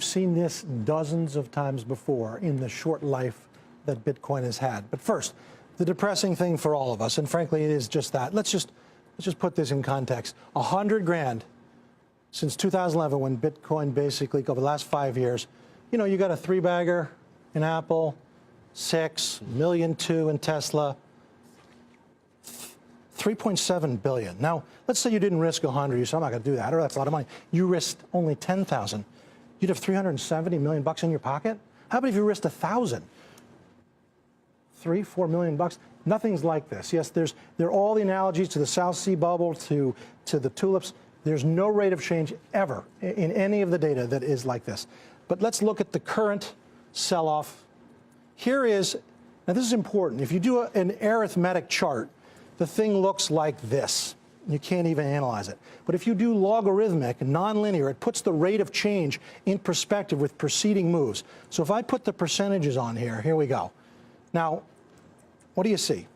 We've seen this dozens of times before in the short life that Bitcoin has had. But first, the depressing thing for all of us, and frankly, it is just that. Let's just put this in context. 100 grand since 2011, when Bitcoin basically, over the last 5 years, you know, you got a three-bagger in Apple, 6 million, 2 in Tesla, 3.7 billion. Now, let's say you didn't risk 100. You said, I'm not going to do that, or that's a lot of money. You risked only 10,000. You'd have 370 million bucks in your pocket. How about if you risked 1,000? 3-4 million bucks. Nothing's like this. Yes, there are all the analogies to the South Sea bubble, to the tulips. There's no rate of change ever in any of the data that is like this. But let's look at the current sell-off. Here is, now this is important. If you do an arithmetic chart, the thing looks like this. You can't even analyze it. But if you do logarithmic, nonlinear, it puts the rate of change in perspective with preceding moves. So if I put the percentages on here we go. Now, what do you see?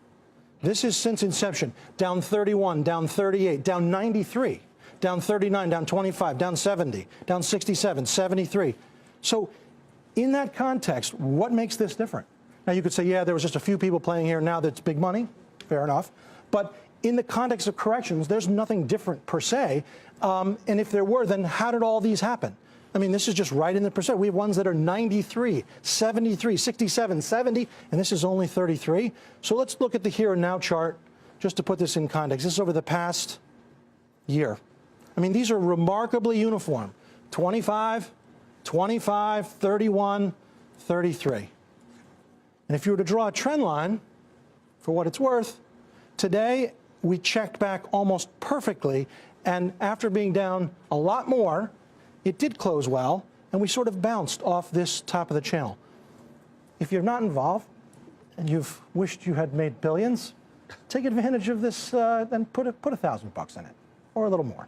This is since inception. Down 31, down 38, down 93, down 39, down 25, down 70, down 67, 73. So in that context, what makes this different? Now, you could say, yeah, there was just a few people playing here. Now that's big money. Fair enough. But in the context of corrections, there's nothing different per se. And if there were, then how did all these happen? I mean, this is just right in the percent. We have ones that are 93, 73, 67, 70, and this is only 33. So let's look at the here and now chart just to put this in context. This is over the past year. I mean, these are remarkably uniform. 25, 25, 31, 33. And if you were to draw a trend line, for what it's worth, today we checked back almost perfectly, and after being down a lot more, it did close well, and we sort of bounced off this top of the channel. If you're not involved and you've wished you had made billions, take advantage of this and put $1,000 bucks in it, or a little more.